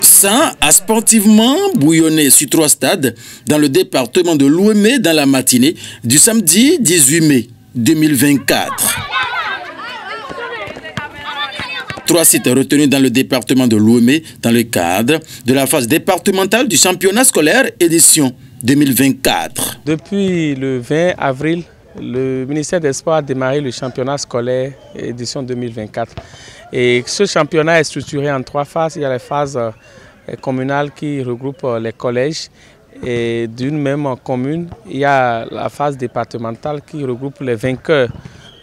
Ça a sportivement bouillonné sur 3 stades dans le département de Lomé dans la matinée du samedi 18 mai 2024. 3 sites retenus dans le département de Lomé dans le cadre de la phase départementale du championnat scolaire édition 2024. Depuis le 20 avril, le ministère des Sports a démarré le championnat scolaire édition 2024. Et ce championnat est structuré en 3 phases. Il y a la phase communale qui regroupe les collèges et d'une même commune. Il y a la phase départementale qui regroupe les vainqueurs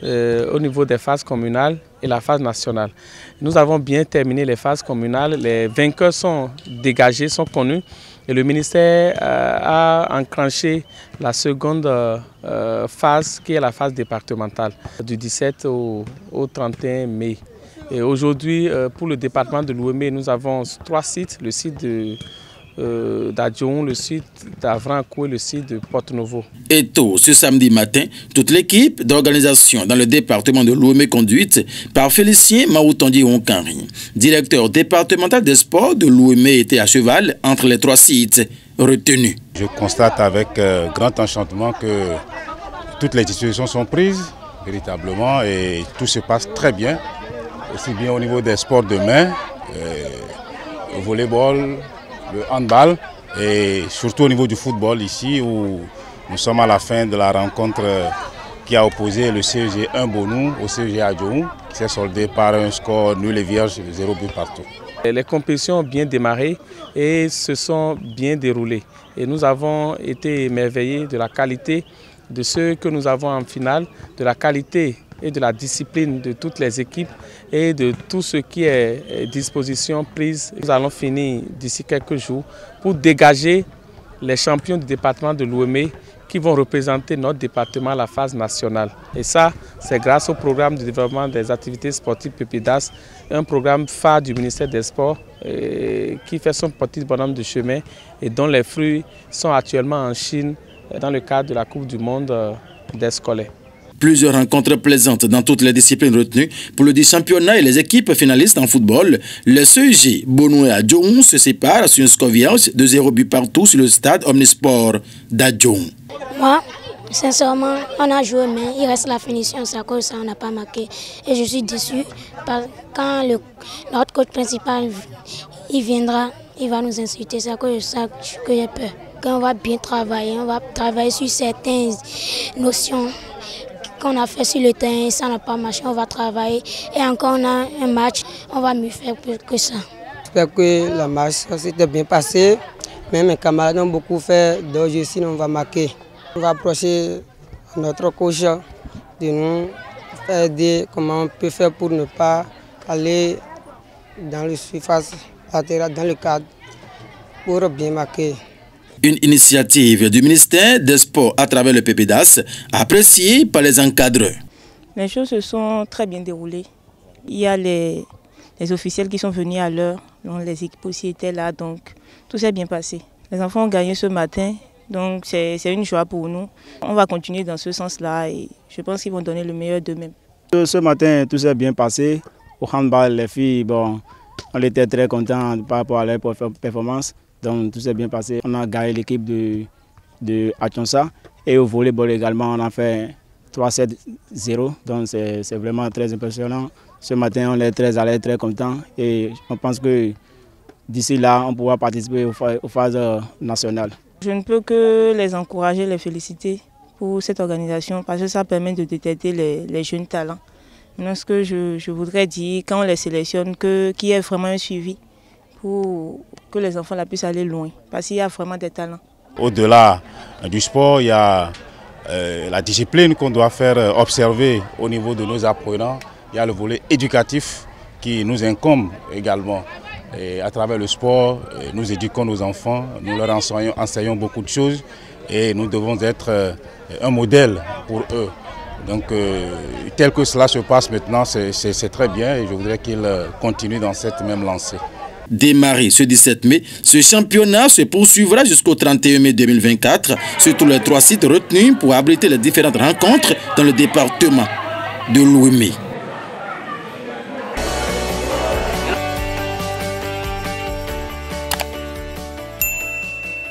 au niveau des phases communales et la phase nationale. Nous avons bien terminé les phases communales. Les vainqueurs sont dégagés, sont connus. Et le ministère a enclenché la seconde phase qui est la phase départementale du 17 au 31 mai. Et aujourd'hui, pour le département de Lomé, nous avons 3 sites, le site d'Adjoun, le site d'Avrancourt et le site de Porto-Novo. Et tôt, ce samedi matin, toute l'équipe d'organisation dans le département de Lomé conduite par Félicien Maoutondi Onkanri, directeur départemental des sports de Lomé, était à cheval entre les 3 sites retenus. Je constate avec grand enchantement que toutes les dispositions sont prises véritablement et tout se passe très bien, aussi bien au niveau des sports de main, le volleyball, le handball et surtout au niveau du football ici où nous sommes à la fin de la rencontre qui a opposé le CEG 1 Bonou au CEG Adjoun qui s'est soldé par un score nul et vierge de 0 but partout. Les compétitions ont bien démarré et se sont bien déroulées. Et nous avons été émerveillés de la qualité de ceux que nous avons en finale, de la qualité et de la discipline de toutes les équipes et de tout ce qui est disposition prise. Nous allons finir d'ici quelques jours pour dégager les champions du département de Lomé qui vont représenter notre département à la phase nationale. Et ça, c'est grâce au programme de développement des activités sportives PEPIDAS, un programme phare du ministère des Sports qui fait son petit bonhomme de chemin et dont les fruits sont actuellement en Chine dans le cadre de la Coupe du Monde des scolaires. Plusieurs rencontres plaisantes dans toutes les disciplines retenues pour le dit championnat et les équipes finalistes en football. Le CEG Bonou et Adjoun se séparent sur une score vierge de 0 but partout sur le stade Omnisport d'Adjoun. Moi, sincèrement, on a joué, mais il reste la finition, c'est à cause de ça on n'a pas marqué. Et je suis déçu quand notre coach principal il viendra, il va nous insulter, c'est à cause de ça que j'ai peur. Quand on va bien travailler, on va travailler sur certaines notions qu'on a fait sur le terrain, ça n'a pas marché, on va travailler. Et encore on a un match, on va mieux faire que ça. J'espère que la match s'était bien passée. Même mes camarades ont beaucoup fait, donc sinon on va marquer. On va approcher notre coach de nous faire dire comment on peut faire pour ne pas aller dans le surface latérale, dans le cadre, pour bien marquer. Une initiative du ministère des Sports à travers le PEPIDAS, appréciée par les encadreurs. Les choses se sont très bien déroulées. Il y a les officiels qui sont venus à l'heure, les équipes aussi étaient là, donc tout s'est bien passé. Les enfants ont gagné ce matin, donc c'est une joie pour nous. On va continuer dans ce sens-là et je pense qu'ils vont donner le meilleur d'eux-mêmes. Ce matin, tout s'est bien passé. Au handball, les filles, bon, on était très contents par rapport à leur performance. Donc tout s'est bien passé. On a gagné l'équipe de Achonsa et au volleyball également on a fait 3-7-0. Donc c'est vraiment très impressionnant. Ce matin on est très à l'aise, très contents et on pense que d'ici là on pourra participer aux phases nationales. Je ne peux que les encourager, les féliciter pour cette organisation parce que ça permet de détecter les jeunes talents. Maintenant ce que je voudrais dire, quand on les sélectionne, qu'il y ait vraiment un suivi pour que les enfants puissent aller loin, parce qu'il y a vraiment des talents. Au-delà du sport, il y a la discipline qu'on doit faire observer au niveau de nos apprenants. Il y a le volet éducatif qui nous incombe également. Et à travers le sport, nous éduquons nos enfants, nous leur enseignons beaucoup de choses et nous devons être un modèle pour eux. Donc tel que cela se passe maintenant, c'est très bien et je voudrais qu'ils continuent dans cette même lancée. Démarré ce 17 mai, ce championnat se poursuivra jusqu'au 31 mai 2024 sur tous les 3 sites retenus pour abriter les différentes rencontres dans le département de Lomé.